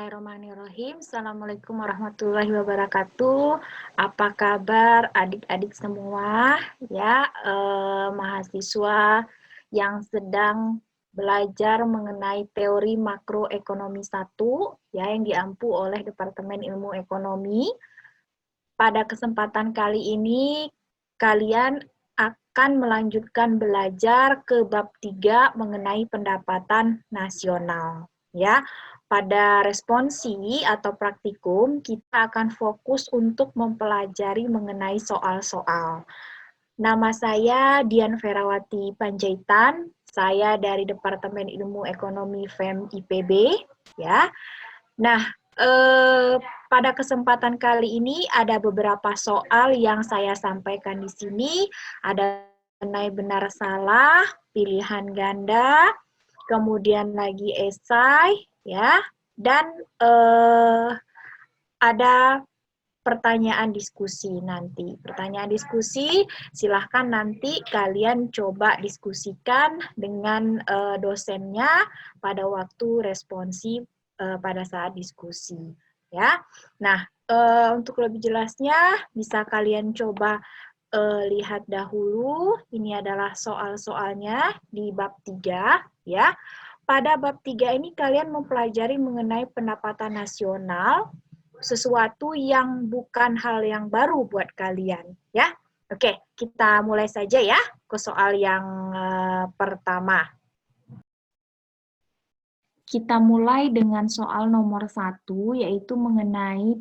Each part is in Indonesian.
Bismillahirrahmanirrahim. Assalamualaikum warahmatullahi wabarakatuh. Apa kabar adik-adik semua? Ya, mahasiswa yang sedang belajar mengenai teori makroekonomi 1, ya, yang diampu oleh Departemen Ilmu Ekonomi. Pada kesempatan kali ini, kalian akan melanjutkan belajar ke bab 3 mengenai pendapatan nasional. Ya, pada responsi atau praktikum, kita akan fokus untuk mempelajari mengenai soal-soal. Nama saya Dian Ferawati Panjaitan, saya dari Departemen Ilmu Ekonomi FEM IPB, ya. Nah, pada kesempatan kali ini ada beberapa soal yang saya sampaikan di sini, ada mengenai benar salah, pilihan ganda, kemudian lagi esai, ya, dan ada pertanyaan diskusi nanti. Pertanyaan diskusi, silahkan nanti kalian coba diskusikan dengan dosennya pada waktu responsi pada saat diskusi. Ya, nah untuk lebih jelasnya bisa kalian coba lihat dahulu. Ini adalah soal-soalnya di bab 3, ya. Pada bab 3 ini kalian mempelajari mengenai pendapatan nasional, sesuatu yang bukan hal yang baru buat kalian, ya. Oke, kita mulai saja ya ke soal yang pertama. Kita mulai dengan soal nomor 1, yaitu mengenai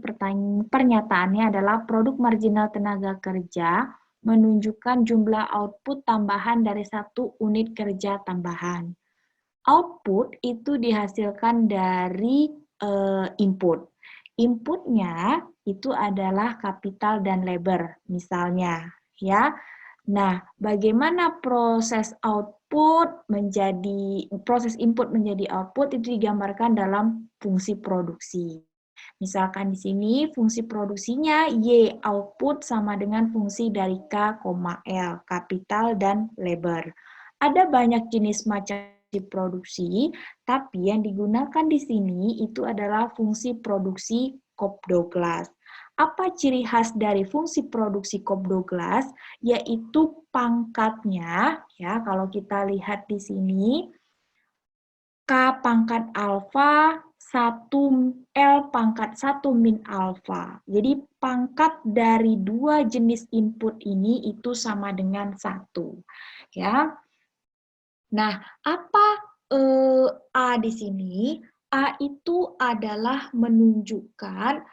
pernyataannya adalah produk marginal tenaga kerja menunjukkan jumlah output tambahan dari 1 unit kerja tambahan. Output itu dihasilkan dari input. Inputnya itu adalah kapital dan labor, misalnya, ya. Nah, bagaimana proses input menjadi output itu digambarkan dalam fungsi produksi. Misalkan di sini fungsi produksinya Y output sama dengan fungsi dari K, L, kapital dan labor. Ada banyak jenis macam produksi, tapi yang digunakan di sini itu adalah fungsi produksi Cobb-Douglas. Apa ciri khas dari fungsi produksi Cobb-Douglas? Yaitu pangkatnya, ya, kalau kita lihat di sini, K pangkat alfa, 1 L pangkat 1 min alfa. Jadi pangkat dari dua jenis input ini itu sama dengan 1. Ya. Nah, apa A di sini? A itu adalah menunjukkan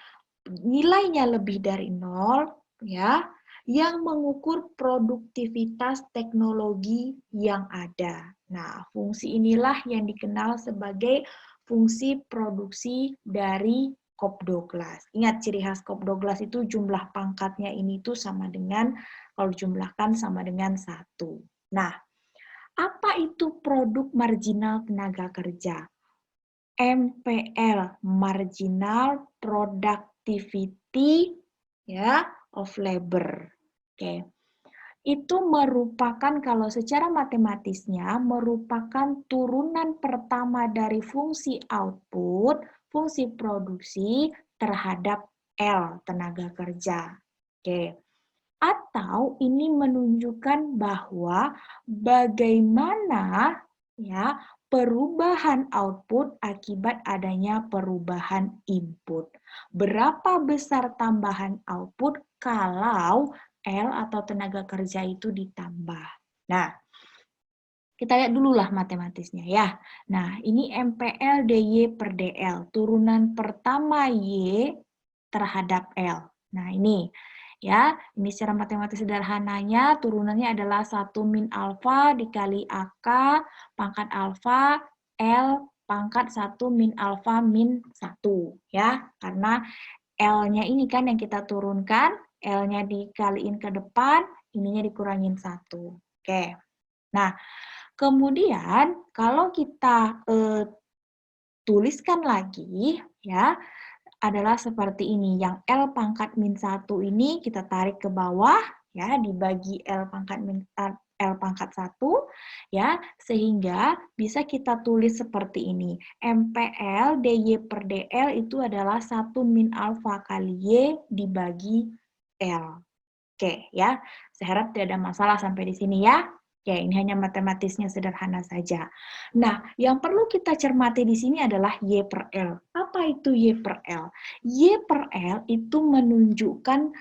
nilainya lebih dari 0, ya, yang mengukur produktivitas teknologi yang ada. Nah, fungsi inilah yang dikenal sebagai fungsi produksi dari Cobb-Douglas. Ingat, ciri khas Cobb-Douglas itu jumlah pangkatnya ini tuh sama dengan, kalau dijumlahkan sama dengan 1. Nah, apa itu produk marginal tenaga kerja? MPL, marginal productivity, ya, of labor. Oke. Itu merupakan, kalau secara matematisnya, merupakan turunan pertama dari fungsi output, fungsi produksi terhadap L, tenaga kerja. Oke. Atau ini menunjukkan bahwa bagaimana, ya, perubahan output akibat adanya perubahan input. Berapa besar tambahan output kalau L atau tenaga kerja itu ditambah. Nah, kita lihat dulu lah matematisnya ya. Nah, ini MPL DY per DL, turunan pertama Y terhadap L. Nah, ini ya, ini secara matematis sederhananya turunannya adalah 1 min alfa dikali AK pangkat alfa L pangkat 1 min alfa min 1, ya. Karena L-nya ini kan yang kita turunkan, L-nya dikaliin ke depan, ininya dikurangin 1. Oke. Nah, kemudian kalau kita tuliskan lagi, ya, adalah seperti ini. Yang L pangkat min 1 ini kita tarik ke bawah, ya, dibagi L pangkat min L pangkat 1, ya, sehingga bisa kita tulis seperti ini. MPL DY per DL itu adalah 1 min alfa kali Y dibagi L. Oke, ya. Saya harap tidak ada masalah sampai di sini ya. Oke, ini hanya matematisnya sederhana saja. Nah, yang perlu kita cermati di sini adalah Y per L. Apa itu Y per L? Y per L itu menunjukkan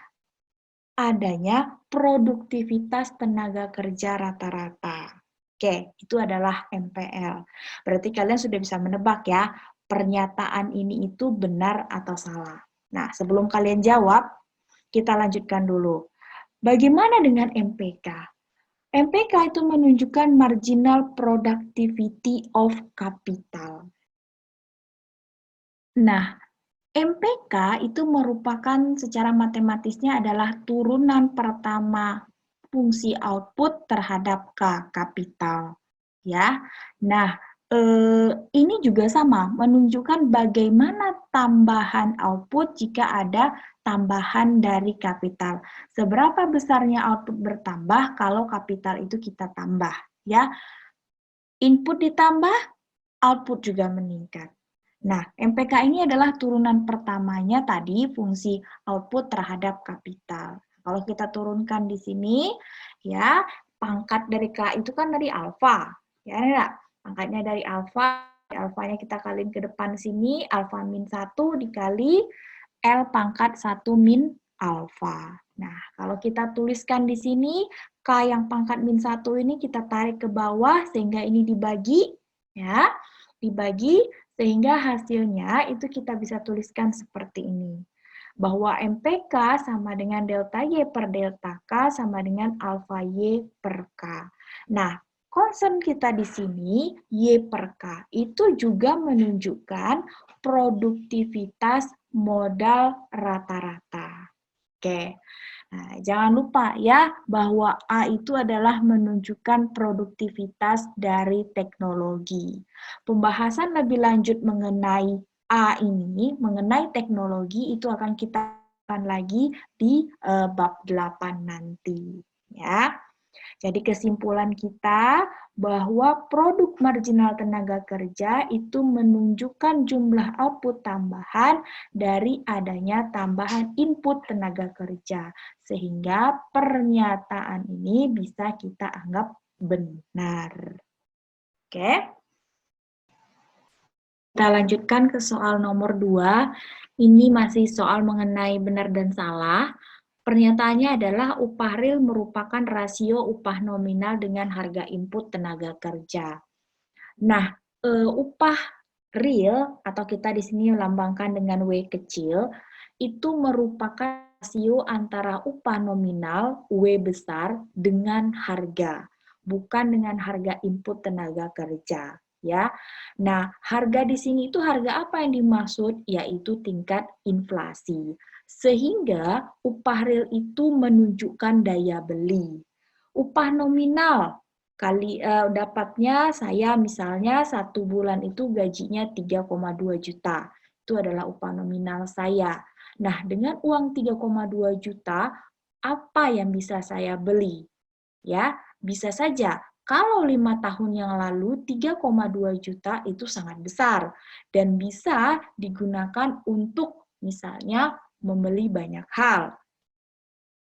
adanya produktivitas tenaga kerja rata-rata. Oke, itu adalah MPL. Berarti kalian sudah bisa menebak ya, pernyataan ini itu benar atau salah. Nah, sebelum kalian jawab, kita lanjutkan dulu. Bagaimana dengan MPK? MPK itu menunjukkan marginal productivity of capital. Nah, MPK itu merupakan secara matematisnya adalah turunan pertama fungsi output terhadap K, kapital. Ya. Nah, ini juga sama, menunjukkan bagaimana tambahan output jika ada tambahan dari kapital. Seberapa besarnya output bertambah kalau kapital itu kita tambah, ya. Input ditambah, output juga meningkat. Nah, MPK ini adalah turunan pertamanya tadi fungsi output terhadap kapital. Kalau kita turunkan di sini, ya, pangkat dari K itu kan dari alfa, ya enggak? Pangkatnya dari alfa, alfanya kita kaliin ke depan sini, alfa min 1 dikali L pangkat 1 min alfa. Nah, kalau kita tuliskan di sini, K yang pangkat min 1 ini kita tarik ke bawah sehingga ini dibagi, ya, dibagi sehingga hasilnya itu kita bisa tuliskan seperti ini. Bahwa MPK sama dengan delta Y per delta K sama dengan alfa Y per K. Nah, concern kita di sini, Y per K, itu juga menunjukkan produktivitas modal rata-rata. Oke. Nah, jangan lupa ya bahwa A itu adalah menunjukkan produktivitas dari teknologi. Pembahasan lebih lanjut mengenai A ini, mengenai teknologi itu akan kita akan lagi di bab 8 nanti, ya. Jadi kesimpulan kita bahwa produk marginal tenaga kerja itu menunjukkan jumlah output tambahan dari adanya tambahan input tenaga kerja. Sehingga pernyataan ini bisa kita anggap benar. Oke. Kita lanjutkan ke soal nomor 2. Ini masih soal mengenai benar dan salah. Pernyataannya adalah upah real merupakan rasio upah nominal dengan harga input tenaga kerja. Nah, upah real atau kita di sini lambangkan dengan W kecil itu merupakan rasio antara upah nominal W besar dengan harga, bukan dengan harga input tenaga kerja, ya. Nah, harga di sini itu harga apa yang dimaksud? Yaitu tingkat inflasi. Sehingga upah real itu menunjukkan daya beli. Upah nominal dapatnya saya misalnya 1 bulan itu gajinya 3,2 juta. Itu adalah upah nominal saya. Nah, dengan uang 3,2 juta, apa yang bisa saya beli? Ya, bisa saja kalau 5 tahun yang lalu 3,2 juta itu sangat besar dan bisa digunakan untuk misalnya membeli banyak hal.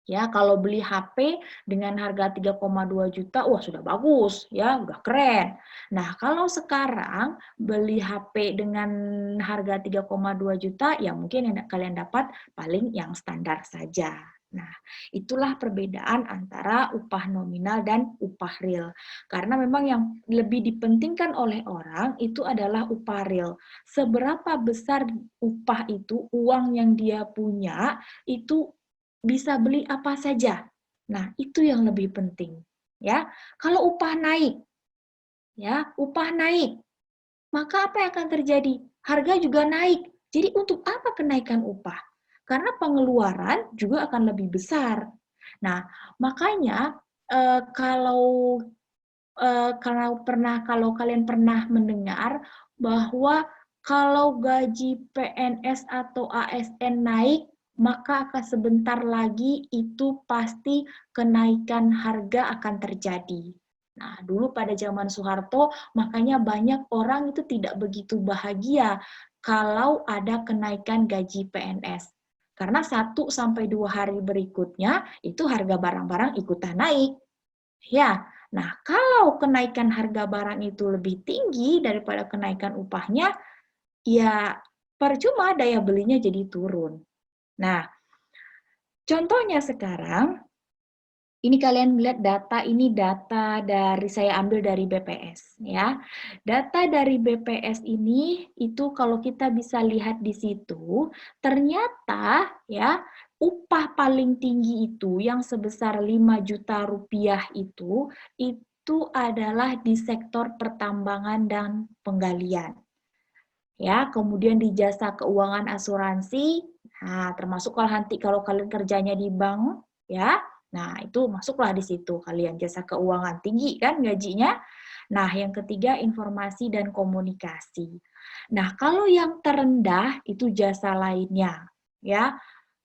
Ya, kalau beli HP dengan harga 3,2 juta, wah sudah bagus, ya, udah keren. Nah, kalau sekarang beli HP dengan harga 3,2 juta, ya mungkin yang kalian dapat paling yang standar saja. Nah, itulah perbedaan antara upah nominal dan upah real. Karena memang yang lebih dipentingkan oleh orang itu adalah upah real. Seberapa besar upah itu, uang yang dia punya, itu bisa beli apa saja. Nah, itu yang lebih penting, ya. Kalau upah naik, ya, upah naik, maka apa yang akan terjadi? Harga juga naik. Jadi untuk apa kenaikan upah? Karena pengeluaran juga akan lebih besar. Nah, makanya kalau kalau kalian pernah mendengar bahwa kalau gaji PNS atau ASN naik, maka akan sebentar lagi itu pasti kenaikan harga akan terjadi. Nah, dulu pada zaman Soeharto, makanya banyak orang itu tidak begitu bahagia kalau ada kenaikan gaji PNS. Karena 1 sampai 2 hari berikutnya, itu harga barang-barang ikutan naik. Ya, nah kalau kenaikan harga barang itu lebih tinggi daripada kenaikan upahnya, ya percuma daya belinya jadi turun. Nah, contohnya sekarang, ini kalian melihat data, ini data dari saya ambil dari BPS ya. Data dari BPS ini itu kalau kita bisa lihat di situ, ternyata ya upah paling tinggi itu yang sebesar 5 juta rupiah itu adalah di sektor pertambangan dan penggalian. Ya, kemudian di jasa keuangan asuransi, nah termasuk kalau kalian kerjanya di bank, ya, nah itu masuklah di situ kalian jasa keuangan tinggi kan gajinya. Nah, yang ketiga informasi dan komunikasi. Nah, kalau yang terendah itu jasa lainnya, ya,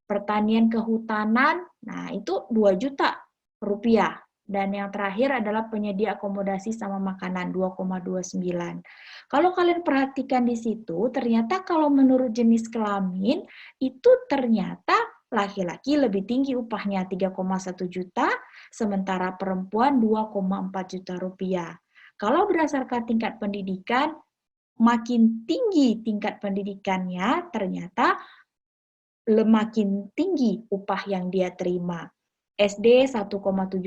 pertanian kehutanan, nah itu 2 juta rupiah. Dan yang terakhir adalah penyedia akomodasi sama makanan 2,29. Kalau kalian perhatikan di situ, ternyata kalau menurut jenis kelamin, itu ternyata laki-laki lebih tinggi upahnya 3,1 juta, sementara perempuan 2,4 juta rupiah. Kalau berdasarkan tingkat pendidikan, makin tinggi tingkat pendidikannya, ternyata makin tinggi upah yang dia terima. SD 1,79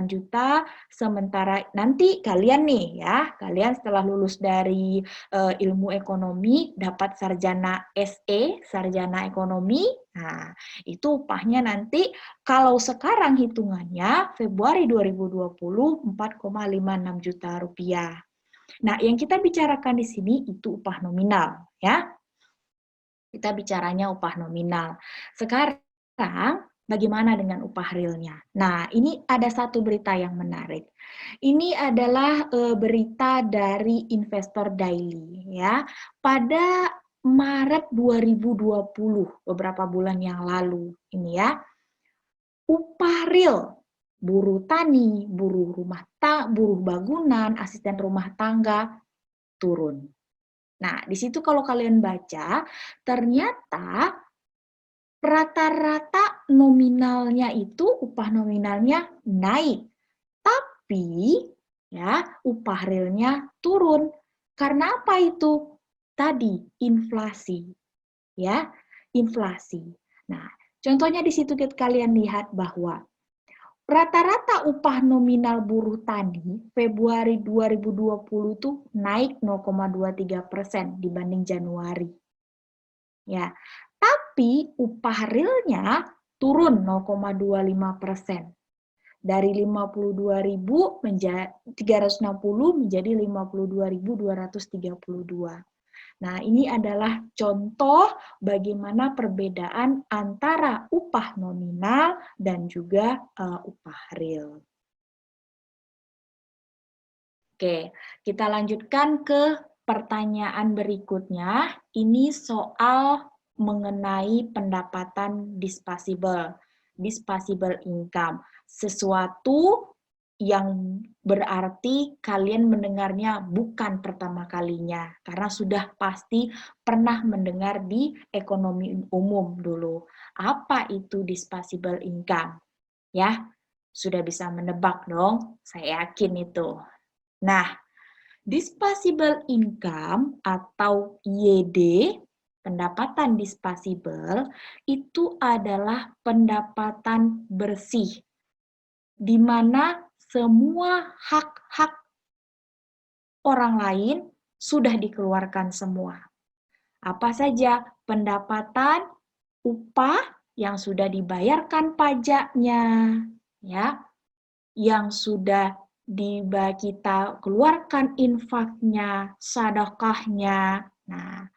juta, sementara nanti kalian nih ya, kalian setelah lulus dari ilmu ekonomi dapat sarjana SE, sarjana ekonomi. Nah, itu upahnya nanti kalau sekarang hitungannya Februari 2020 4,56 juta rupiah. Nah, yang kita bicarakan di sini itu upah nominal ya. Kita bicaranya upah nominal. Sekarang, bagaimana dengan upah realnya? Nah, ini ada satu berita yang menarik. Ini adalah berita dari Investor Daily ya. Pada Maret 2020, beberapa bulan yang lalu ini ya. Upah real buruh tani, buruh bangunan, asisten rumah tangga turun. Nah, di situ kalau kalian baca, ternyata rata-rata nominalnya itu upah nominalnya naik, tapi ya upah realnya turun. Karena apa itu? Tadi inflasi, ya, inflasi. Nah, contohnya di situ kalian lihat bahwa rata-rata upah nominal buruh tani Februari 2020 tuh naik 0,23% dibanding Januari. Ya, tapi upah realnya turun 0,25%. Dari 52.360 menjadi 52.232. Nah, ini adalah contoh bagaimana perbedaan antara upah nominal dan juga upah real. Oke, kita lanjutkan ke pertanyaan berikutnya. Ini soal mengenai pendapatan disposable income. Sesuatu yang berarti kalian mendengarnya bukan pertama kalinya, karena sudah pasti pernah mendengar di ekonomi umum dulu. Apa itu disposable income? Ya, sudah bisa menebak dong, saya yakin itu. Nah, disposable income atau YD, pendapatan disposable, itu adalah pendapatan bersih, di mana semua hak-hak orang lain sudah dikeluarkan semua. Apa saja pendapatan, upah yang sudah dibayarkan pajaknya, ya, yang sudah kita keluarkan infaknya, sedekahnya. Nah,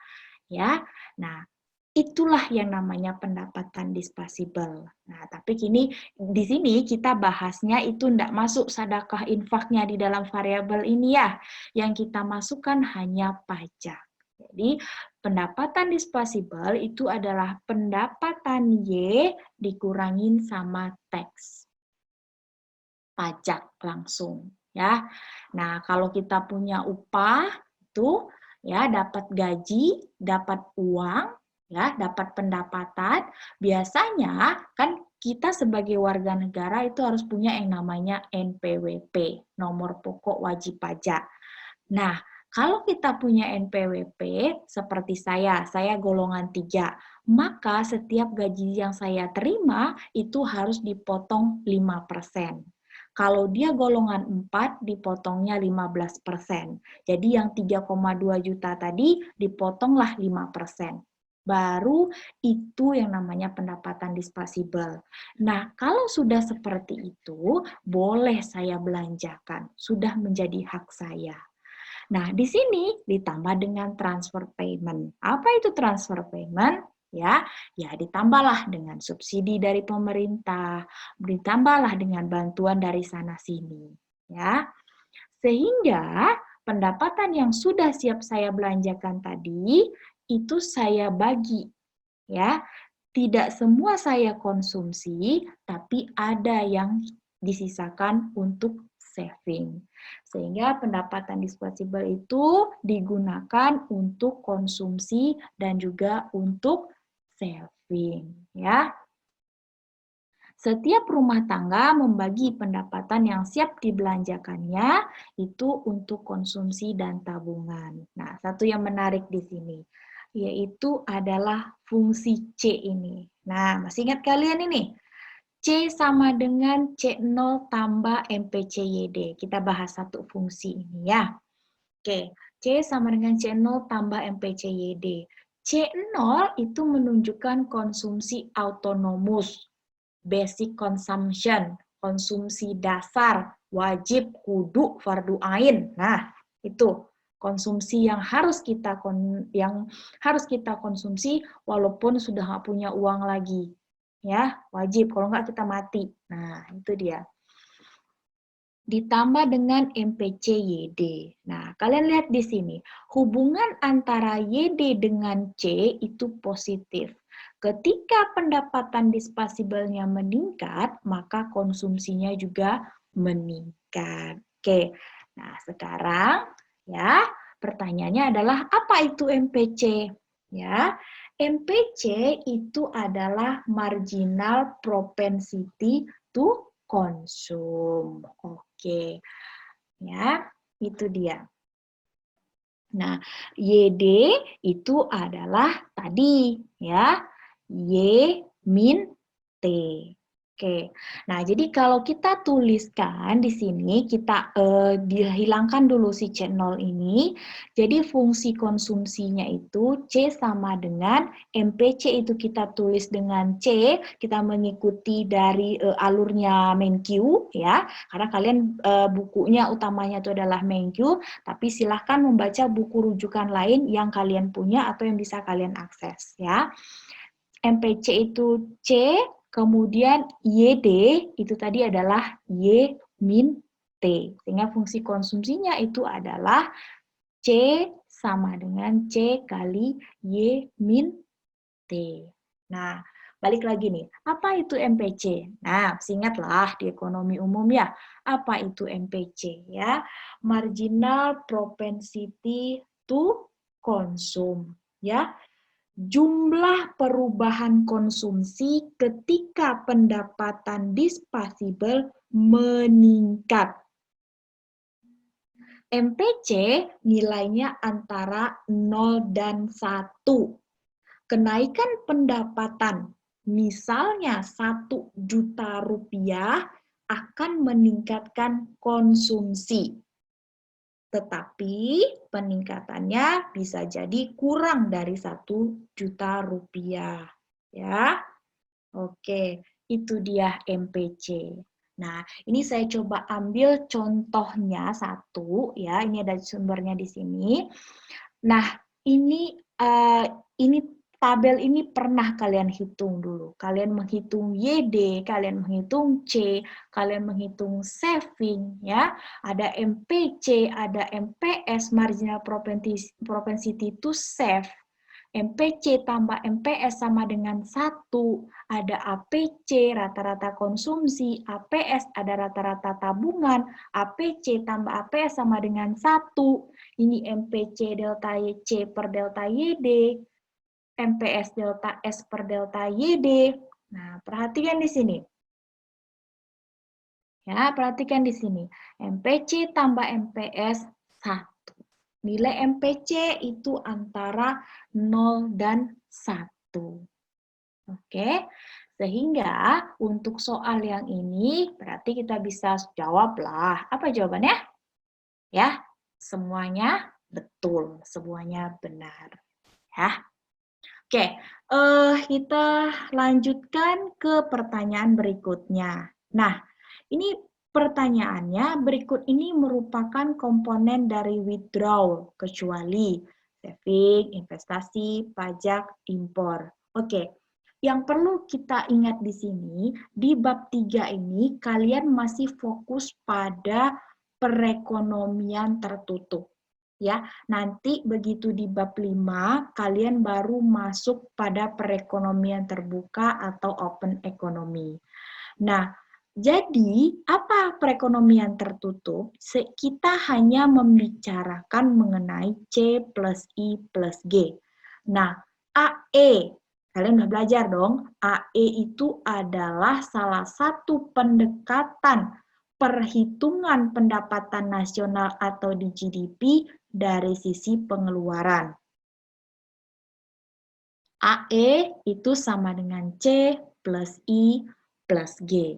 ya. Nah, itulah yang namanya pendapatan disposable. Nah, tapi di sini kita bahasnya itu tidak masuk sedekah infaknya di dalam variabel ini ya. Yang kita masukkan hanya pajak. Jadi, pendapatan dispensable itu adalah pendapatan Y dikurangin sama tax. Pajak langsung, ya. Nah, kalau kita punya upah itu ya dapat gaji, dapat uang, ya, dapat pendapatan, biasanya kan kita sebagai warga negara itu harus punya yang namanya NPWP, nomor pokok wajib pajak. Nah, kalau kita punya NPWP, seperti saya golongan 3, maka setiap gaji yang saya terima itu harus dipotong 5%. Kalau dia golongan 4, dipotongnya 15%. Jadi yang 3,2 juta tadi dipotonglah 5%. Baru itu yang namanya pendapatan dispensable. Nah, kalau sudah seperti itu, boleh saya belanjakan. Sudah menjadi hak saya. Nah, di sini ditambah dengan transfer payment. Apa itu transfer payment? Ya, ditambahlah dengan subsidi dari pemerintah, ditambahlah dengan bantuan dari sana sini, ya. Sehingga pendapatan yang sudah siap saya belanjakan tadi itu saya bagi, ya. Tidak semua saya konsumsi, tapi ada yang disisakan untuk saving. Sehingga pendapatan disposable itu digunakan untuk konsumsi dan juga untuk saving, ya. Setiap rumah tangga membagi pendapatan yang siap dibelanjakannya itu untuk konsumsi dan tabungan. Nah, satu yang menarik di sini yaitu adalah fungsi C ini. Nah, masih ingat kalian ini? C sama dengan C0 tambah MPCYD. Kita bahas satu fungsi ini ya. Oke, C sama dengan C0 tambah MPCYD. C0 itu menunjukkan konsumsi autonomus, basic consumption, konsumsi dasar, wajib, kudu, fardu ain. Nah, itu konsumsi yang harus kita konsumsi walaupun sudah nggak punya uang lagi. Ya, wajib, kalau nggak kita mati. Nah, itu dia. Ditambah dengan MPC-YD. Nah, kalian lihat di sini, hubungan antara YD dengan C itu positif. Ketika pendapatan dispensable-nya meningkat, maka konsumsinya juga meningkat. Oke, nah sekarang ya pertanyaannya adalah apa itu MPC? Ya, MPC itu adalah marginal propensity to consume. Oke, ya itu dia. Nah, YD itu adalah tadi ya, Y min T. Oke. Nah, jadi kalau kita tuliskan di sini, kita dihilangkan dulu si C0 ini. Jadi fungsi konsumsinya itu C sama dengan MPC itu kita tulis dengan C, kita mengikuti dari alurnya MenQ ya. Karena kalian bukunya utamanya itu adalah MenQ, tapi silahkan membaca buku rujukan lain yang kalian punya atau yang bisa kalian akses ya. MPC itu C, kemudian YD itu tadi adalah Y min T. Sehingga fungsi konsumsinya itu adalah C sama dengan C kali Y min T. Nah, balik lagi nih, apa itu MPC? Nah, ingatlah di ekonomi umum ya, apa itu MPC ya? Marginal propensity to consume ya. Jumlah perubahan konsumsi ketika pendapatan dispensable meningkat. MPC nilainya antara 0 dan 1. Kenaikan pendapatan, misalnya 1 juta rupiah, akan meningkatkan konsumsi. Tetapi peningkatannya bisa jadi kurang dari 1 juta rupiah. Ya, oke, itu dia MPC. Nah, ini saya coba ambil contohnya satu, ya. Ini ada sumbernya di sini. Nah, ini tabel ini pernah kalian hitung dulu. Kalian menghitung YD, kalian menghitung C, kalian menghitung saving, ya. Ada MPC, ada MPS, marginal propensity to save. MPC tambah MPS sama dengan 1, ada APC, rata-rata konsumsi, APS, ada rata-rata tabungan, APC tambah APS sama dengan 1, ini MPC delta C per delta YD, MPS delta S per delta YD. Nah, perhatikan di sini. Ya, perhatikan di sini. MPC tambah MPS 1. Nilai MPC itu antara 0 dan 1. Oke, sehingga untuk soal yang ini berarti kita bisa jawab lah. Apa jawabannya? Ya, semuanya betul, semuanya benar. Ya. Oke, kita lanjutkan ke pertanyaan berikutnya. Nah, ini pertanyaannya berikut ini merupakan komponen dari withdrawal, kecuali saving, investasi, pajak, impor. Oke, yang perlu kita ingat di sini, di bab 3 ini kalian masih fokus pada perekonomian tertutup. Ya, nanti begitu di bab 5 kalian baru masuk pada perekonomian terbuka atau open economy. Nah, jadi apa perekonomian tertutup? Kita hanya membicarakan mengenai C plus I plus G. Nah, AE, kalian udah belajar dong, AE itu adalah salah satu pendekatan perhitungan pendapatan nasional atau di GDP dari sisi pengeluaran. AE itu sama dengan C plus I plus G.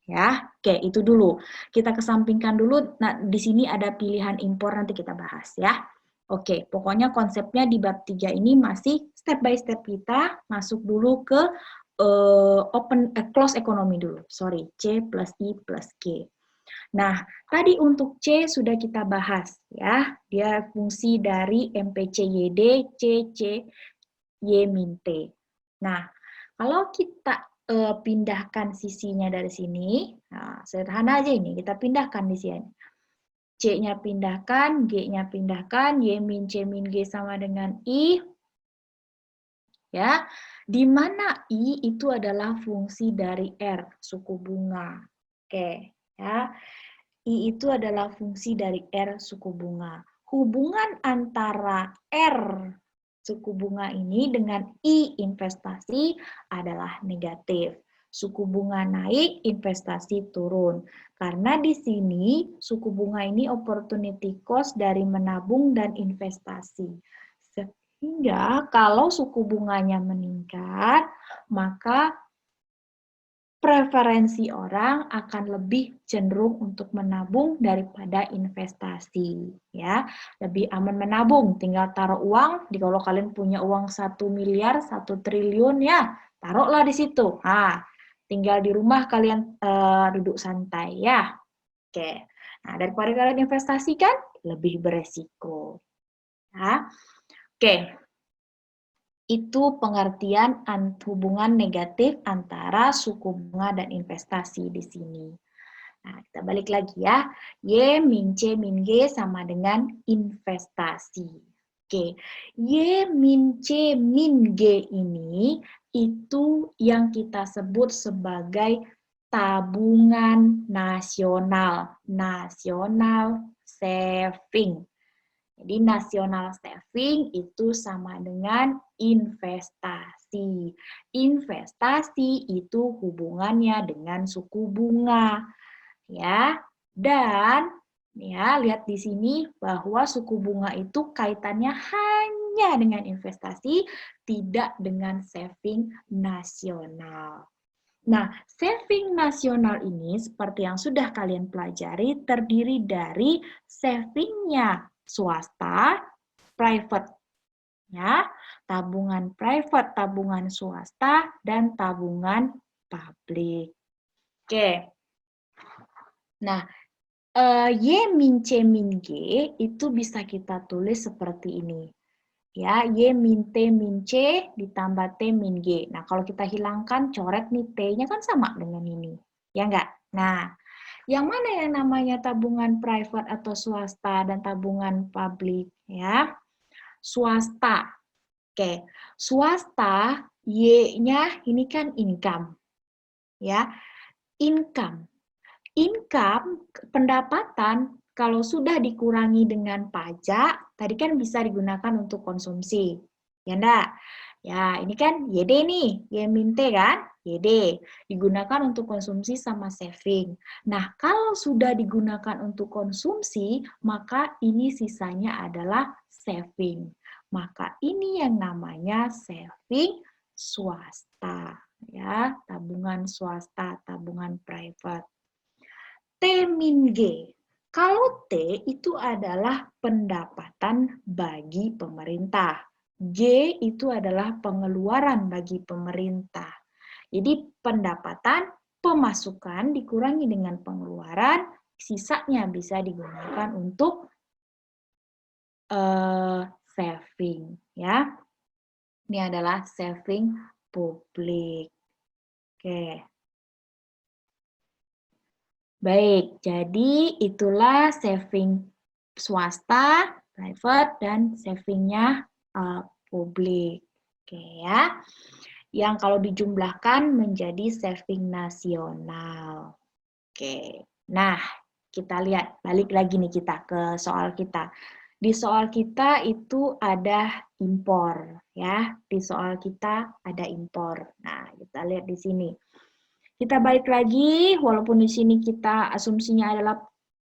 Ya, oke itu dulu. Kita kesampingkan dulu. Nah, di sini ada pilihan impor nanti kita bahas ya. Oke, pokoknya konsepnya di bab 3 ini masih step by step kita masuk dulu ke close economy dulu. Sorry, C plus I plus G. Nah, tadi untuk C sudah kita bahas ya. Dia fungsi dari MPCYD, C, Y min T. Nah, kalau kita pindahkan sisinya dari sini, nah, sederhana aja ini, kita pindahkan di sini. C-nya pindahkan, G-nya pindahkan, Y min C min G sama dengan I. Ya, di mana I itu adalah fungsi dari R, suku bunga. Oke, ya. I itu adalah fungsi dari R, suku bunga. Hubungan antara R, suku bunga ini dengan I, investasi, adalah negatif. Suku bunga naik, investasi turun. Karena di sini, suku bunga ini opportunity cost dari menabung dan investasi. Sehingga kalau suku bunganya meningkat, maka preferensi orang akan lebih cenderung untuk menabung daripada investasi, ya. Lebih aman menabung, tinggal taruh uang, kalau kalian punya uang 1 miliar, 1 triliun ya, taruhlah di situ. Nah, tinggal di rumah kalian duduk santai ya. Oke. Nah, daripada kalian investasikan lebih beresiko. Ya. Oke. Itu pengertian hubungan negatif antara suku bunga dan investasi di sini. Nah, kita balik lagi ya. Y min C min G sama dengan investasi. Oke, Y min C min G ini itu yang kita sebut sebagai tabungan nasional, national saving. Jadi national saving itu sama dengan investasi. Investasi itu hubungannya dengan suku bunga. Ya. Dan ya, lihat di sini bahwa suku bunga itu kaitannya hanya dengan investasi, tidak dengan saving nasional. Nah, saving nasional ini seperti yang sudah kalian pelajari terdiri dari savingnya swasta, private, ya, tabungan private, tabungan swasta, dan tabungan publik. Oke. Nah, Y min C min G itu bisa kita tulis seperti ini. Ya, Y min T min C ditambah T min G. Nah, kalau kita hilangkan coret nih T-nya kan sama dengan ini. Ya enggak? Nah, yang mana yang namanya tabungan private atau swasta dan tabungan publik? Ya, swasta. Oke, swasta Y-nya ini kan income. Ya, income. Income, pendapatan, kalau sudah dikurangi dengan pajak, tadi kan bisa digunakan untuk konsumsi. Ya enggak? Ya, ini kan YD nih, Y min T kan? YD. Digunakan untuk konsumsi sama saving. Nah, kalau sudah digunakan untuk konsumsi, maka ini sisanya adalah saving. Maka ini yang namanya saving swasta. Ya, tabungan swasta, tabungan private. T min G. Kalau T itu adalah pendapatan bagi pemerintah. G itu adalah pengeluaran bagi pemerintah. Jadi pendapatan, pemasukan dikurangi dengan pengeluaran, sisanya bisa digunakan untuk saving. Ya, ini adalah saving publik. Oke. Baik, jadi itulah saving swasta, private, dan savingnya publik. Oke ya, yang kalau dijumlahkan menjadi saving nasional. Oke, nah kita lihat, balik lagi nih kita ke soal kita. Di soal kita itu ada impor, ya. Di soal kita ada impor. Nah, kita lihat di sini. Kita balik lagi, walaupun di sini kita asumsinya adalah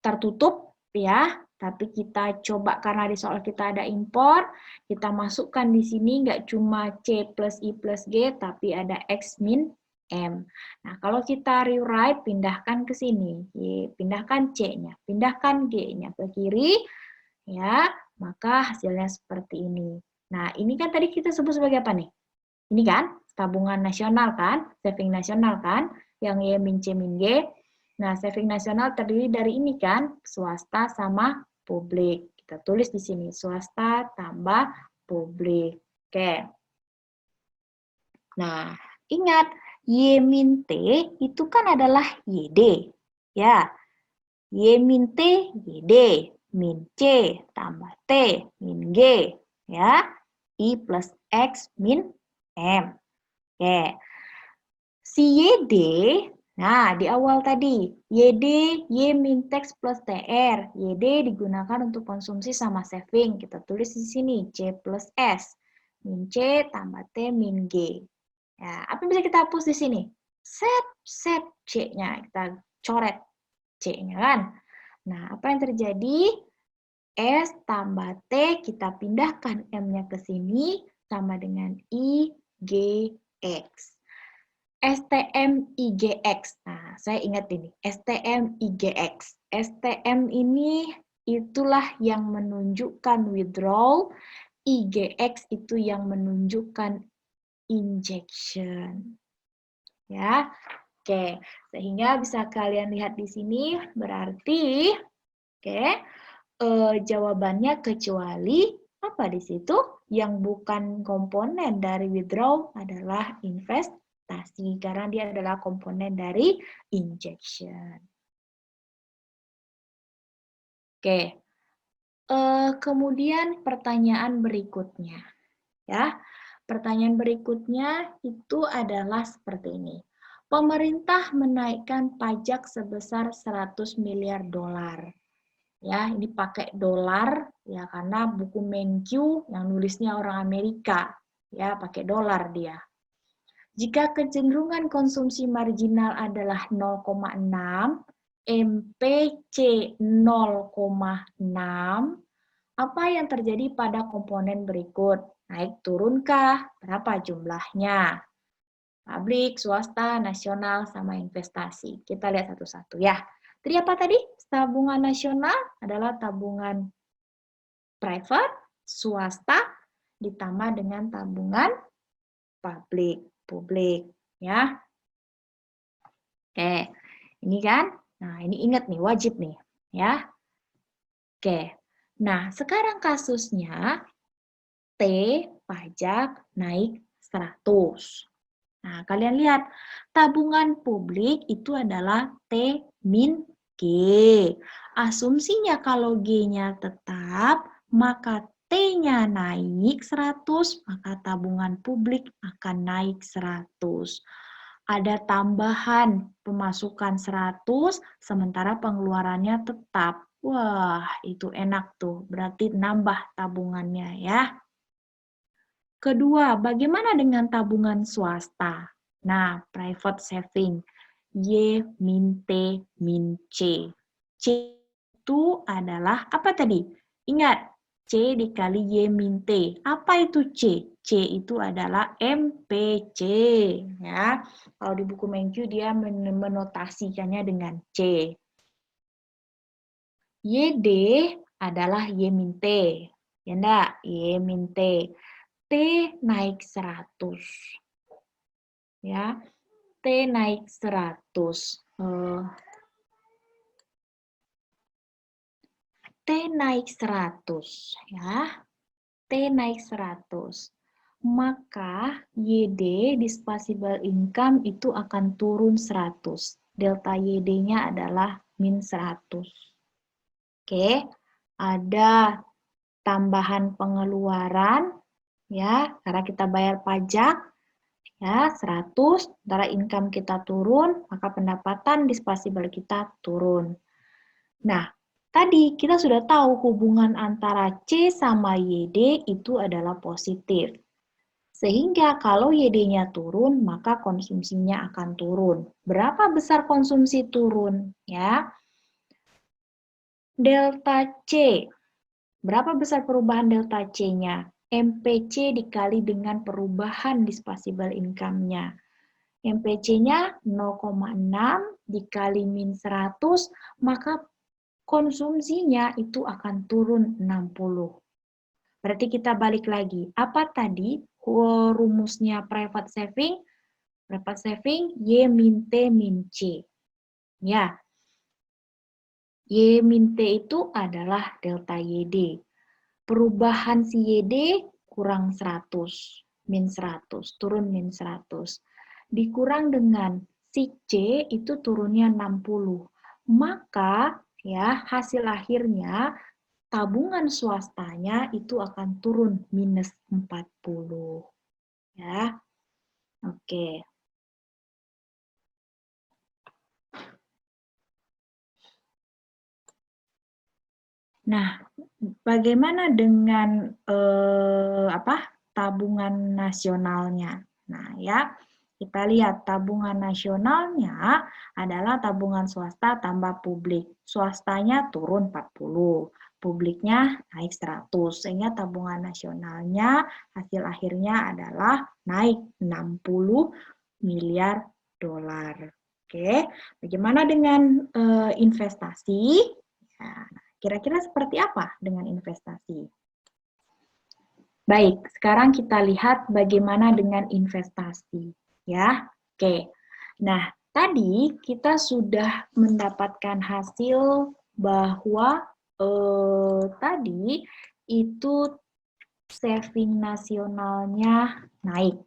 tertutup, ya, tapi kita coba karena di soal kita ada impor, kita masukkan di sini nggak cuma C plus I plus G, tapi ada X min M. Nah, kalau kita rewrite, pindahkan ke sini, pindahkan C-nya, pindahkan G-nya ke kiri, ya, maka hasilnya seperti ini. Nah, ini kan tadi kita sebut sebagai apa nih? Ini kan tabungan nasional kan, saving nasional kan, yang Y min C min G. Nah, saving nasional terdiri dari ini kan, swasta sama publik. Kita tulis di sini, swasta tambah publik. Oke. Nah, ingat, Y min T itu kan adalah YD. Ya, Y min T, YD. Min C tambah T min G. Ya, I plus X min M. Oke. Si YD, nah di awal tadi, YD, Y min T plus TR. YD digunakan untuk konsumsi sama saving. Kita tulis di sini, C plus S. Min C tambah T min G. Ya, apa yang bisa kita hapus di sini? Set C-nya. Kita coret C-nya kan. Nah, apa yang terjadi? S tambah T, kita pindahkan M-nya ke sini, sama dengan I, G, X. STM IGX. Nah, saya ingat ini, STM IGX. STM ini itulah yang menunjukkan withdrawal, IGX itu yang menunjukkan injection. Ya. Oke, sehingga bisa kalian lihat di sini berarti jawabannya kecuali apa di situ yang bukan komponen dari withdraw adalah investasi karena dia adalah komponen dari injection. Oke, kemudian pertanyaan berikutnya, ya. Pertanyaan berikutnya itu adalah seperti ini. Pemerintah menaikkan pajak sebesar 100 miliar dolar. Ya, ini pakai dolar ya karena buku Menkyu yang nulisnya orang Amerika, ya pakai dolar dia. Jika kecenderungan konsumsi marginal adalah 0,6, MPC 0,6, apa yang terjadi pada komponen berikut? Naik turunkah? Berapa jumlahnya? Publik, swasta, nasional, sama investasi. Kita lihat satu-satu ya. Tadi apa tadi? Tabungan nasional adalah tabungan private, swasta, ditambah dengan tabungan publik, ya. Oke, ini kan, nah ini ingat nih, wajib nih, ya. Oke, nah sekarang kasusnya T pajak naik 100. Nah, kalian lihat, tabungan publik itu adalah T min G. Asumsinya kalau G-nya tetap, maka T-nya naik 100, maka tabungan publik akan naik 100. Ada tambahan pemasukan 100, sementara pengeluarannya tetap. Wah, itu enak tuh, berarti nambah tabungannya ya. Kedua, bagaimana dengan tabungan swasta? Nah, private saving, Y min T min C. C itu adalah apa tadi? Ingat, C dikali Y min T. Apa itu C? C itu adalah MPC. Ya, kalau di buku Menkyu dia menotasikannya dengan C. YD adalah Y min T. Ya enggak? Y min T. T naik 100. Ya. T naik 100. T naik 100 ya. T naik 100. Maka YD dispensable income itu akan turun 100. Delta YD-nya adalah min 100. Oke. Ada tambahan pengeluaran ya, karena kita bayar pajak ya 100, sementara income kita turun, maka pendapatan dispensable kita turun. Nah, tadi kita sudah tahu hubungan antara C sama YD itu adalah positif. Sehingga kalau YD-nya turun, maka konsumsinya akan turun. Berapa besar konsumsi turun? Ya, delta C. Berapa besar perubahan delta C-nya? MPC dikali dengan perubahan dispensable income-nya. MPC-nya 0,6 dikali min 100, maka konsumsinya itu akan turun 60. Berarti kita balik lagi. Apa tadi rumusnya private saving? Private saving Y min T min C. Ya. Y min T itu adalah delta YD. Perubahan si YD kurang 100, min 100, turun min 100. Dikurang dengan si C itu turunnya 60. Maka ya hasil akhirnya tabungan swastanya itu akan turun minus 40. Ya. Oke. Nah, bagaimana dengan tabungan nasionalnya? Nah, ya, kita lihat tabungan nasionalnya adalah tabungan swasta tambah publik. Swastanya turun 40, publiknya naik 100, sehingga tabungan nasionalnya hasil akhirnya adalah naik 60 miliar dolar. Oke, bagaimana dengan investasi? Ya, kira-kira seperti apa dengan investasi? Baik, sekarang kita lihat bagaimana dengan investasi. Ya, oke. Nah, tadi kita sudah mendapatkan hasil bahwa tadi itu saving nasionalnya naik.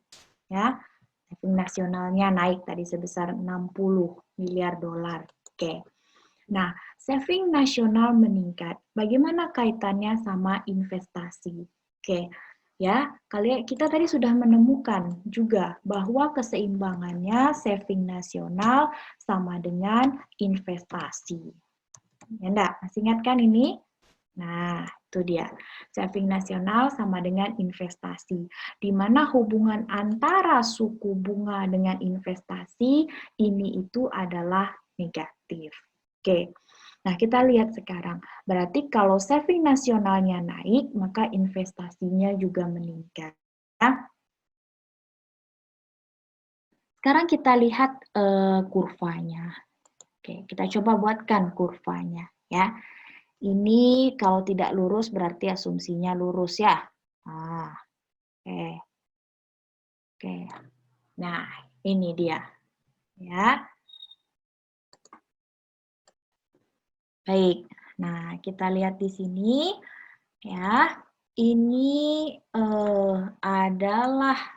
Ya, saving nasionalnya naik tadi sebesar 60 miliar dolar. Oke. Nah, saving nasional meningkat. Bagaimana kaitannya sama investasi? Oke, ya, kita tadi sudah menemukan juga bahwa keseimbangannya saving nasional sama dengan investasi. Ya enggak? Masih ingat kan ini? Nah, itu dia. Saving nasional sama dengan investasi. Di mana hubungan antara suku bunga dengan investasi ini itu adalah negatif. Oke, nah kita lihat sekarang. Berarti kalau saving nasionalnya naik, maka investasinya juga meningkat. Ya. Sekarang kita lihat kurvanya. Oke, kita coba buatkan kurvanya. Ya, ini kalau tidak lurus berarti asumsinya lurus ya. Nah, oke, oke. Nah, ini dia. Ya. Baik, nah kita lihat di sini ya. ini adalah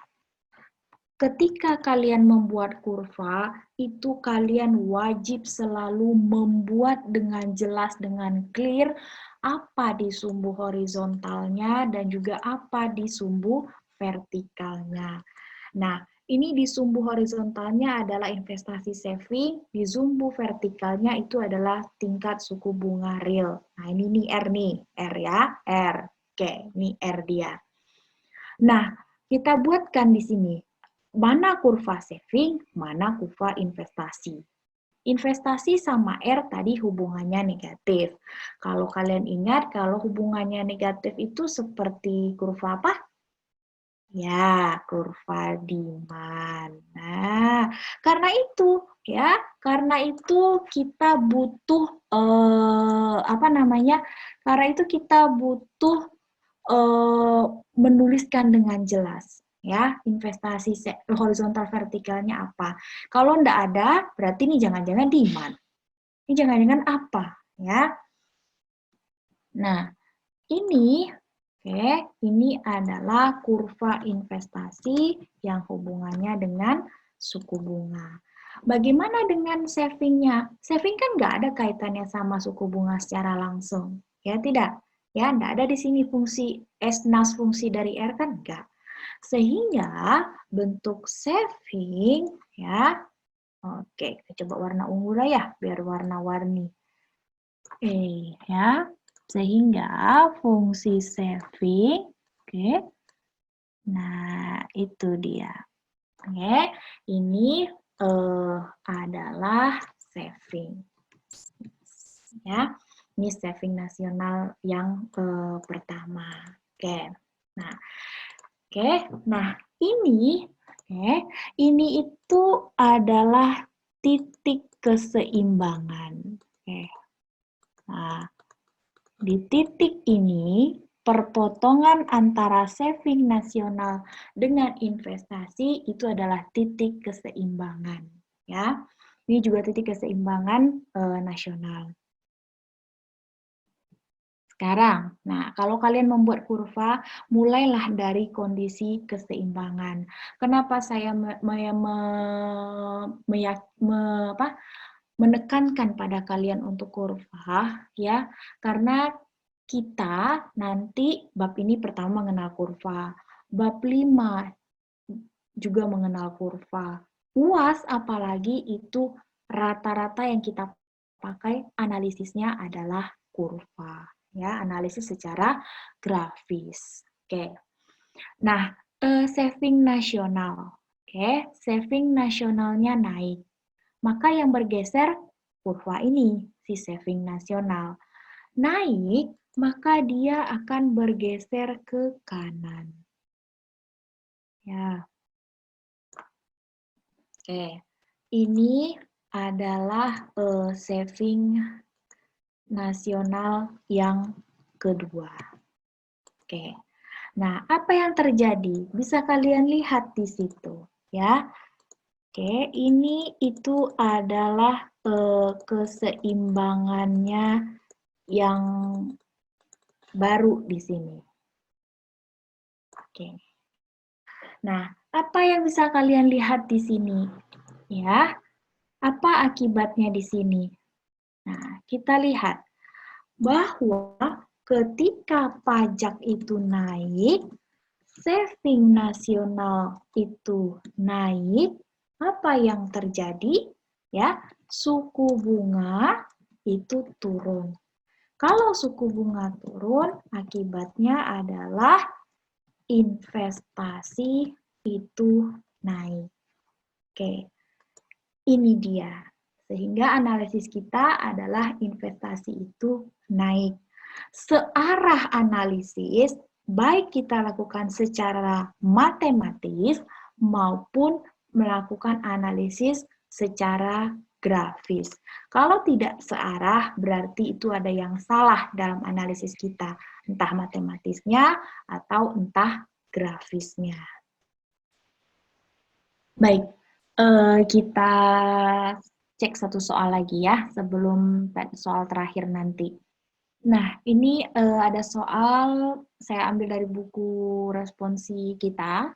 ketika kalian membuat kurva, itu kalian wajib selalu membuat dengan jelas, dengan clear, apa di sumbu horizontalnya dan juga apa di sumbu vertikalnya. Nah, ini di sumbu horizontalnya adalah investasi saving, di sumbu vertikalnya itu adalah tingkat suku bunga real. Nah, ini nih R ya, R. Oke, ini R dia. Nah, kita buatkan di sini mana kurva saving, mana kurva investasi. Investasi sama R tadi hubungannya negatif. Kalau kalian ingat, kalau hubungannya negatif itu seperti kurva apa? Ya, kurva demand. Nah, karena itu kita butuh apa namanya? Karena itu kita butuh menuliskan dengan jelas ya investasi horizontal vertikalnya apa. Kalau enggak ada, berarti ini jangan-jangan demand. Ini jangan-jangan apa ya. Nah, ini ini adalah kurva investasi yang hubungannya dengan suku bunga. Bagaimana dengan savingnya? Saving kan nggak ada kaitannya sama suku bunga secara langsung, ya tidak? Ya, nggak ada di sini fungsi S-NAS fungsi dari R kan nggak. Sehingga bentuk saving ya, oke, kita coba warna ungu lah ya, biar warna-warni. Ya, sehingga fungsi saving, oke. Nah, itu dia. Oke, ini adalah saving. Ya, ini saving nasional yang pertama. Oke. Nah, ini itu adalah titik keseimbangan. Oke. Nah, di titik ini, perpotongan antara saving nasional dengan investasi itu adalah titik keseimbangan. Ya, ini juga titik keseimbangan nasional. Sekarang, nah kalau kalian membuat kurva, mulailah dari kondisi keseimbangan. Kenapa saya menekankan pada kalian untuk kurva ya, karena kita nanti bab ini pertama mengenal kurva, bab 5 juga mengenal kurva. UAS apalagi itu rata-rata yang kita pakai analisisnya adalah kurva ya, analisis secara grafis. Oke. Nah, saving nasional. Oke, saving nasionalnya naik. Maka yang bergeser kurva ini, si saving nasional. Naik, maka dia akan bergeser ke kanan. Ya. Oke. Ini adalah saving nasional yang kedua. Oke. Nah, apa yang terjadi? Bisa kalian lihat di situ, ya. Oke, ini itu adalah keseimbangannya yang baru di sini. Oke. Nah, apa yang bisa kalian lihat di sini? Ya, apa akibatnya di sini? Nah, kita lihat bahwa ketika pajak itu naik, saving nasional itu naik, apa yang terjadi? Ya, suku bunga itu turun. Kalau suku bunga turun, akibatnya adalah investasi itu naik. Oke, ini dia. Sehingga analisis kita adalah investasi itu naik. Searah analisis, baik kita lakukan secara matematis maupun melakukan analisis secara grafis. Kalau tidak searah, berarti itu ada yang salah dalam analisis kita, entah matematisnya atau entah grafisnya. Baik, kita cek satu soal lagi ya, sebelum soal terakhir nanti. Nah, ini ada soal saya ambil dari buku responsi kita,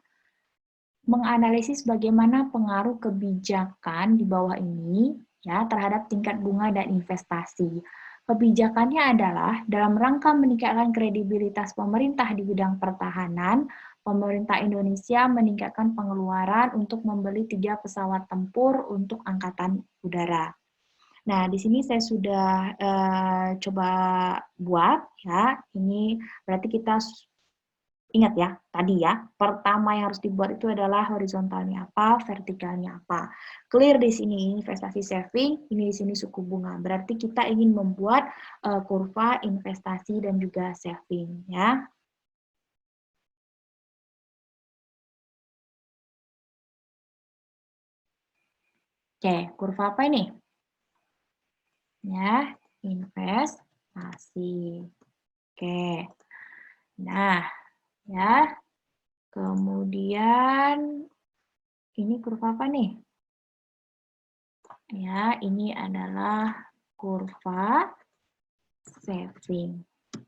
menganalisis bagaimana pengaruh kebijakan di bawah ini ya terhadap tingkat bunga dan investasi. Kebijakannya adalah dalam rangka meningkatkan kredibilitas pemerintah di bidang pertahanan, pemerintah Indonesia meningkatkan pengeluaran untuk membeli 3 pesawat tempur untuk angkatan udara. Nah, di sini saya sudah coba buat ya. Ini berarti kita ingat ya, tadi ya, pertama yang harus dibuat itu adalah horizontalnya apa, vertikalnya apa. Clear di sini investasi saving, ini di sini suku bunga. Berarti kita ingin membuat kurva investasi dan juga saving ya. Oke, kurva apa ini? Ya, investasi. Oke. Nah, ya. Kemudian ini kurva apa nih? Ya, ini adalah kurva saving.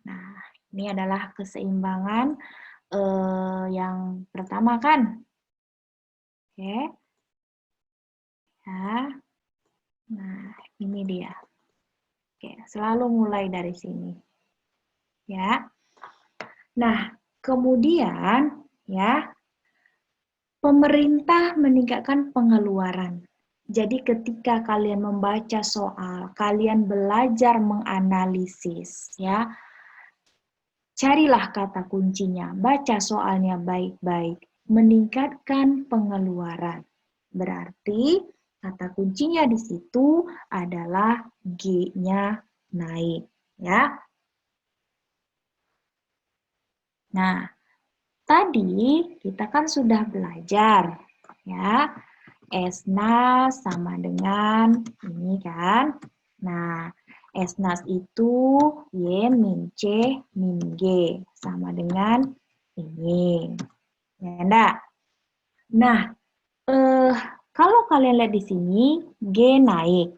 Nah, ini adalah keseimbangan yang pertama kan? Oke. Ya. Nah, ini dia. Oke, selalu mulai dari sini. Ya. Nah, kemudian ya, pemerintah meningkatkan pengeluaran. Jadi ketika kalian membaca soal, kalian belajar menganalisis ya. Carilah kata kuncinya, baca soalnya baik-baik, meningkatkan pengeluaran. Berarti kata kuncinya di situ adalah G-nya naik, ya. Nah, tadi kita kan sudah belajar, ya. S-NAS sama dengan ini kan. Nah, S-NAS itu Y min C min G sama dengan ini. Ya enggak? Nah, kalau kalian lihat di sini, G naik.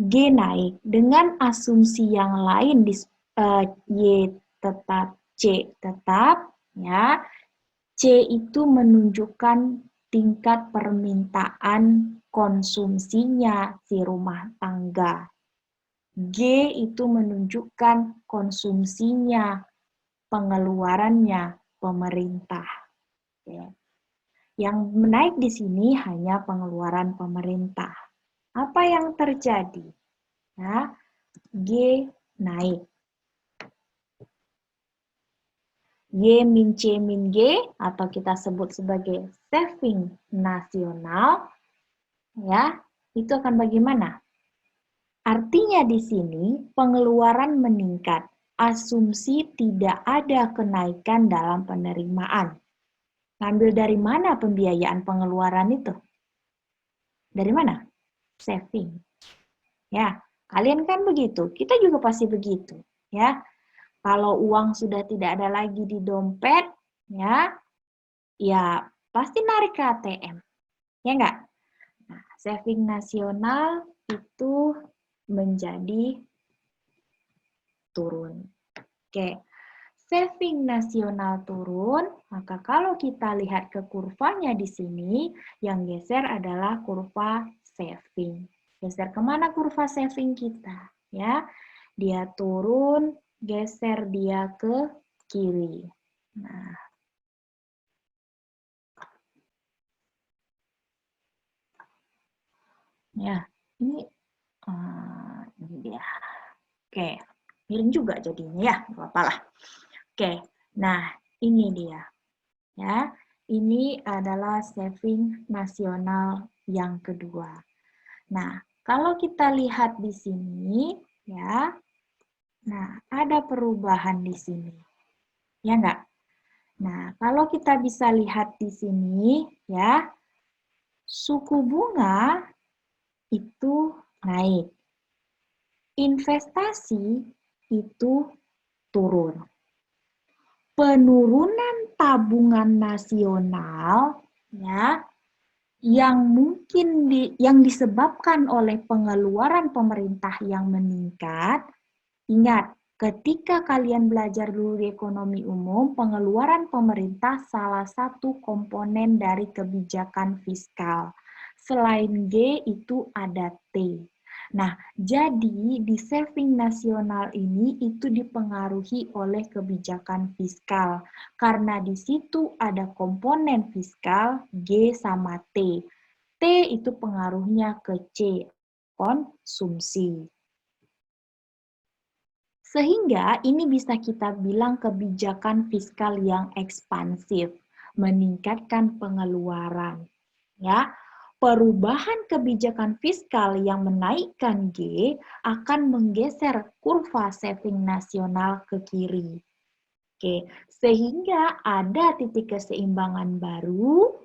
G naik. Dengan asumsi yang lain, Y tetap, C tetap, ya. C itu menunjukkan tingkat permintaan konsumsinya si rumah tangga. G itu menunjukkan konsumsinya, pengeluarannya pemerintah. Yang menaik di sini hanya pengeluaran pemerintah. Apa yang terjadi? Ya, G naik. Y min C min G atau kita sebut sebagai saving nasional, ya, itu akan bagaimana? Artinya di sini pengeluaran meningkat, asumsi tidak ada kenaikan dalam penerimaan. Ngambil dari mana pembiayaan pengeluaran itu? Dari mana? Saving. Ya, kalian kan begitu, kita juga pasti begitu, ya. Kalau uang sudah tidak ada lagi di dompet, ya pasti narik ke ATM, ya enggak? Nah, saving nasional itu menjadi turun. Oke, saving nasional turun, maka kalau kita lihat ke kurvanya di sini, yang geser adalah kurva saving. Geser kemana kurva saving kita? Ya, dia turun, geser dia ke kiri. Nah, ya, ini dia. Oke, miring juga jadinya ya, nggak apa-apa lah. Oke, nah ini dia. Ya, ini adalah saving nasional yang kedua. Nah, kalau kita lihat di sini, ya, nah ada perubahan di sini, ya enggak? Nah, kalau kita bisa lihat di sini, ya, suku bunga itu naik, investasi itu turun. Penurunan tabungan nasional, ya, yang mungkin yang disebabkan oleh pengeluaran pemerintah yang meningkat, Ingat, ketika kalian belajar dulu di ekonomi umum, pengeluaran pemerintah salah satu komponen dari kebijakan fiskal. Selain G itu ada T. Nah, jadi di saving nasional ini itu dipengaruhi oleh kebijakan fiskal. Karena di situ ada komponen fiskal G sama T. T itu pengaruhnya ke C, konsumsi. Sehingga ini bisa kita bilang kebijakan fiskal yang ekspansif, meningkatkan pengeluaran. Ya, perubahan kebijakan fiskal yang menaikkan G akan menggeser kurva saving nasional ke kiri. Oke, sehingga ada titik keseimbangan baru,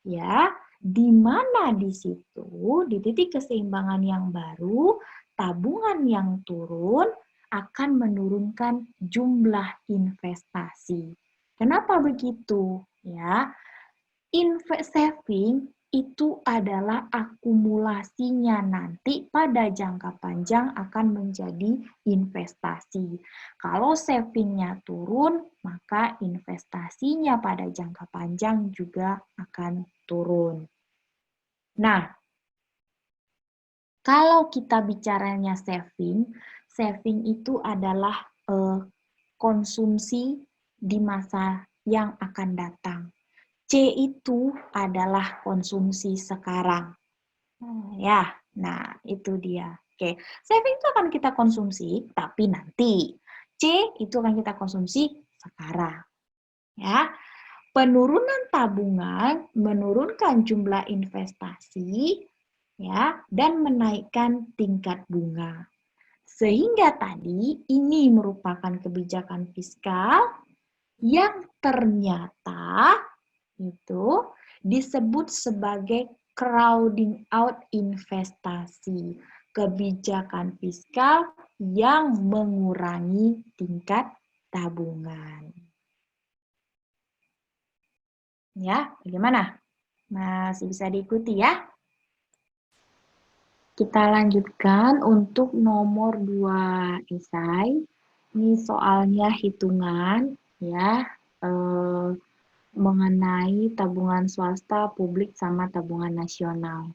ya, di mana di situ, di titik keseimbangan yang baru, tabungan yang turun akan menurunkan jumlah investasi. Kenapa begitu? Ya, saving itu adalah akumulasinya nanti pada jangka panjang akan menjadi investasi. Kalau savingnya turun, maka investasinya pada jangka panjang juga akan turun. Nah, kalau kita bicaranya saving, saving itu adalah konsumsi di masa yang akan datang. C itu adalah konsumsi sekarang. Ya, nah itu dia. Oke, saving itu akan kita konsumsi, tapi nanti. C itu akan kita konsumsi sekarang. Ya, penurunan tabungan menurunkan jumlah investasi, ya, dan menaikkan tingkat bunga. Sehingga tadi ini merupakan kebijakan fiskal yang ternyata itu disebut sebagai crowding out investasi, kebijakan fiskal yang mengurangi tingkat tabungan. Ya, bagaimana? Masih bisa diikuti ya? Kita lanjutkan untuk nomor 2 esai. Ini soalnya hitungan ya. Mengenai tabungan swasta, publik, sama tabungan nasional.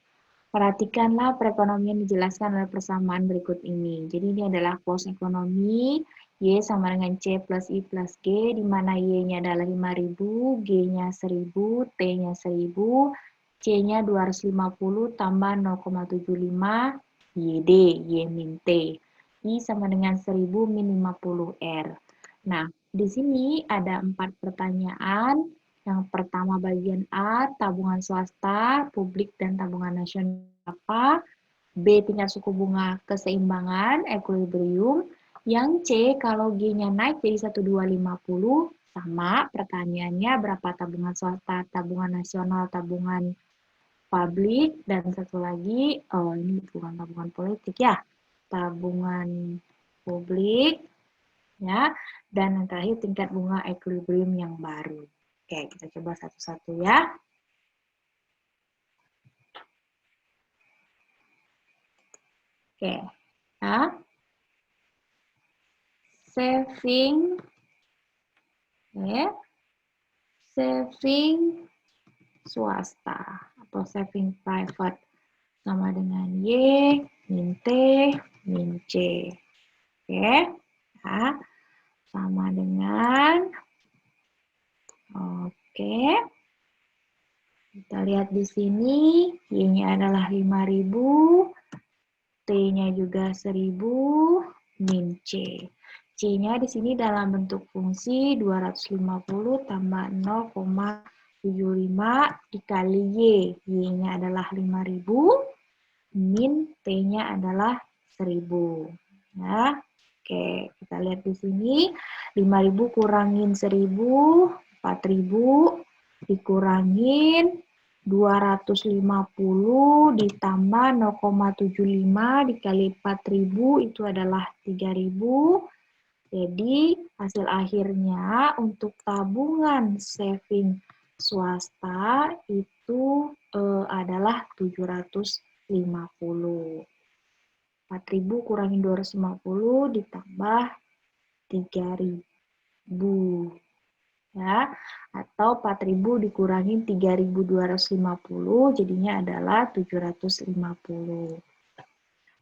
Perhatikanlah perekonomian dijelaskan oleh persamaan berikut ini. Jadi ini adalah pos ekonomi, Y sama dengan C plus I plus G, di mana Y-nya adalah 5.000, G-nya 1.000, T-nya 1.000, C-nya 250 tambah 0,75, YD, Y min T. I sama dengan 1.000 min 50 R. Nah, di sini ada 4 pertanyaan. Yang pertama bagian A, tabungan swasta, publik, dan tabungan nasional apa? B, tingkat suku bunga keseimbangan, equilibrium. Yang C, kalau G-nya naik jadi 1,250, sama pertanyaannya berapa tabungan swasta, tabungan nasional, tabungan publik, dan satu lagi, oh ini bukan tabungan politik ya, tabungan publik, ya, dan yang terakhir tingkat bunga equilibrium yang baru. Oke, kita coba satu-satu ya. Oke, ya. Saving, ya, saving swasta atau saving private sama dengan Y, min T, min C. Oke, ya, sama dengan, oke, kita lihat di sini, Y-nya adalah 5.000, T-nya juga 1.000, min C. C-nya di sini dalam bentuk fungsi 250 tambah 0,75 dikali Y. Y-nya adalah 5.000, min T-nya adalah 1.000. Ya. Oke, kita lihat di sini 5.000 kurangin 1.000, 4.000 dikurangin 250 ditambah 0,75 dikali 4.000 itu adalah 3.000. Jadi hasil akhirnya untuk tabungan saving swasta itu adalah 750. 4.000 kurangi 250 ditambah 3.000. Ya, atau 4.000 dikurangi 3.250 jadinya adalah 750.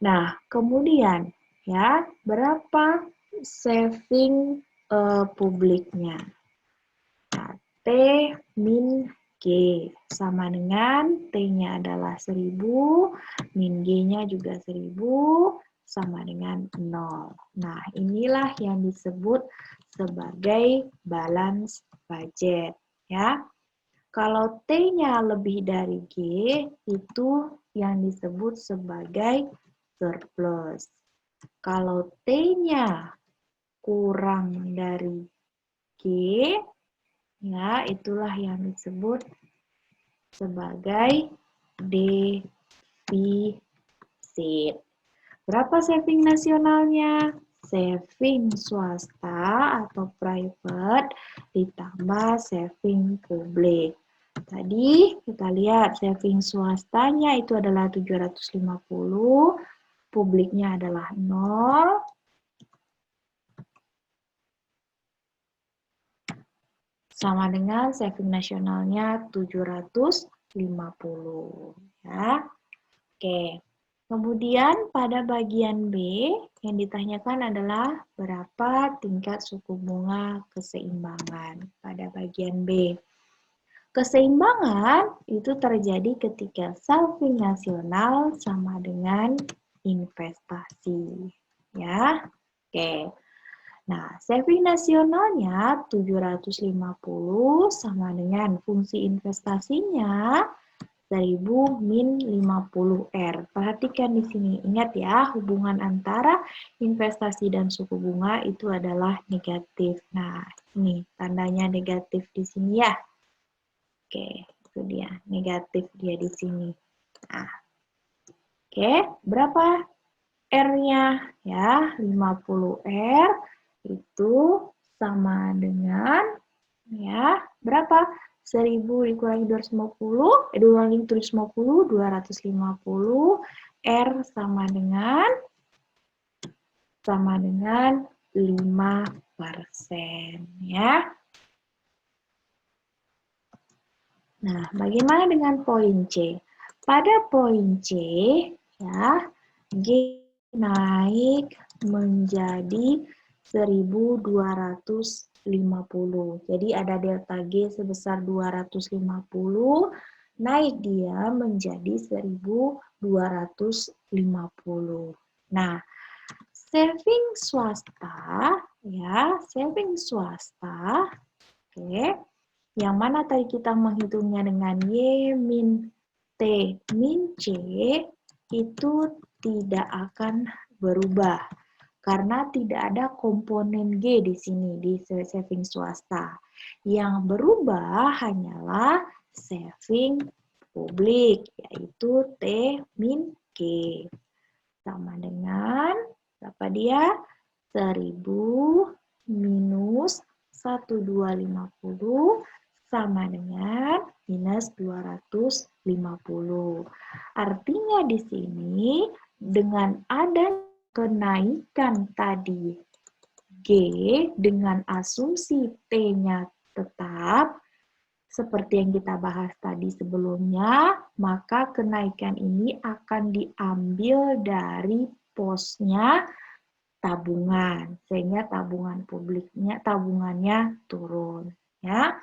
Nah, kemudian ya, berapa saving publiknya? Nah, T min G sama dengan T-nya adalah 1000, min G-nya juga 1000, sama dengan 0. Nah, inilah yang disebut sebagai balance budget. Ya. Kalau T-nya lebih dari G, itu yang disebut sebagai surplus. Kalau T-nya kurang dari G, ya, itulah yang disebut sebagai defisit. Berapa saving nasionalnya? Saving swasta atau private ditambah saving publik. Tadi kita lihat saving swastanya itu adalah 750, publiknya adalah 0. Sama dengan saving nasionalnya 750 ya. Oke. Kemudian pada bagian B yang ditanyakan adalah berapa tingkat suku bunga keseimbangan pada bagian B. Keseimbangan itu terjadi ketika saving nasional sama dengan investasi. Ya. Oke. Nah, saving nasionalnya 750 sama dengan fungsi investasinya 1000 min 50R. Perhatikan di sini, ingat ya, hubungan antara investasi dan suku bunga itu adalah negatif. Nah, ini tandanya negatif di sini ya. Oke, itu dia, negatif dia di sini. Nah, oke, berapa R-nya? Ya, 50R itu sama dengan, ya, berapa? 1000 dikurangi 250, 250, R sama dengan 5%, ya. Nah, bagaimana dengan poin C? Pada poin C, ya, G naik menjadi 1250. Jadi ada delta G sebesar 250, naik dia menjadi 1250. Nah, saving swasta ya, saving swasta, oke. Yang mana tadi kita menghitungnya dengan Y min T min C itu tidak akan berubah. Karena tidak ada komponen G di sini, di saving swasta. Yang berubah hanyalah saving publik, yaitu T min G. Sama dengan, berapa dia? 1000 minus 1250 sama dengan minus 250. Artinya di sini, dengan ada kenaikan tadi G dengan asumsi T-nya tetap, seperti yang kita bahas tadi sebelumnya, maka kenaikan ini akan diambil dari posnya tabungan, sehingga tabungan publiknya, tabungannya turun. Ya,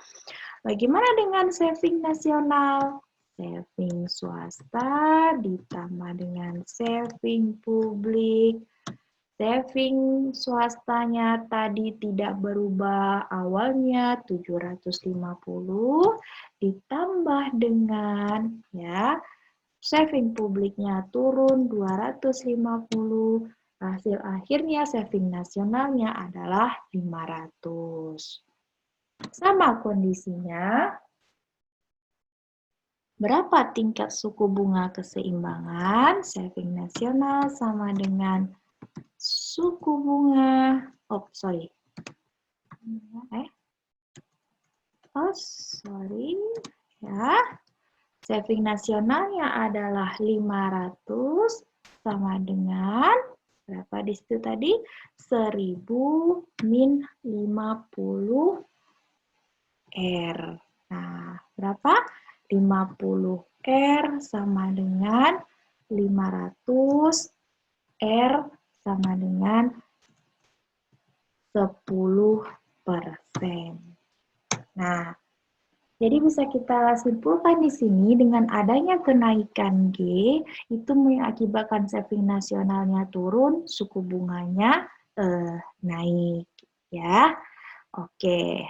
bagaimana dengan saving nasional? Saving swasta ditambah dengan saving publik. Saving swastanya tadi tidak berubah, awalnya 750 ditambah dengan ya saving publiknya turun 250, hasil akhirnya saving nasionalnya adalah 500. Sama kondisinya, berapa tingkat suku bunga keseimbangan? Saving nasional sama dengan suku bunga, ya. Saving nasionalnya adalah 500 sama dengan berapa di situ tadi? 1000 min 50 R. Nah, berapa? 50 R sama dengan 500 R sama dengan 10%. Nah, jadi bisa kita simpulkan di sini dengan adanya kenaikan G itu mengakibatkan saving nasionalnya turun, suku bunganya naik, ya. Oke.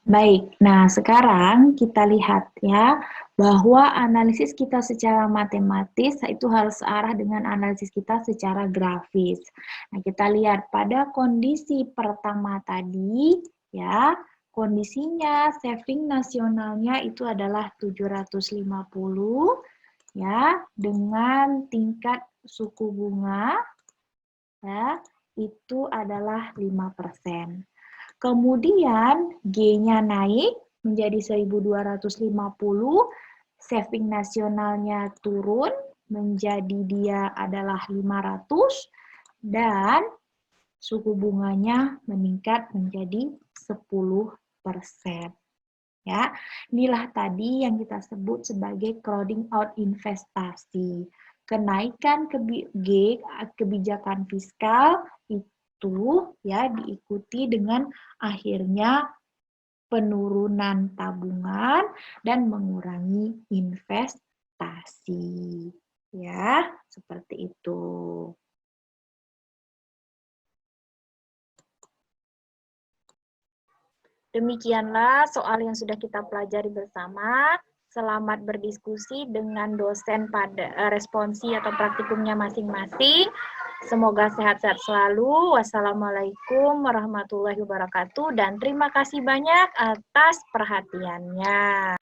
Baik, nah sekarang kita lihat ya bahwa analisis kita secara matematis itu harus searah dengan analisis kita secara grafis. Nah, kita lihat pada kondisi pertama tadi ya, kondisinya saving nasionalnya itu adalah 750 ya dengan tingkat suku bunga ya itu adalah 5%. Kemudian G-nya naik menjadi 1250, saving nasionalnya turun menjadi dia adalah 500 dan suku bunganya meningkat menjadi 10%. Ya, inilah tadi yang kita sebut sebagai crowding out investasi. Kenaikan kebijakan fiskal itu ya diikuti dengan akhirnya penurunan tabungan dan mengurangi investasi. Ya, seperti itu. Demikianlah soal yang sudah kita pelajari bersama. Selamat berdiskusi dengan dosen pada responsi atau praktikumnya masing-masing. Semoga sehat-sehat selalu. Wassalamualaikum warahmatullahi wabarakatuh. Dan terima kasih banyak atas perhatiannya.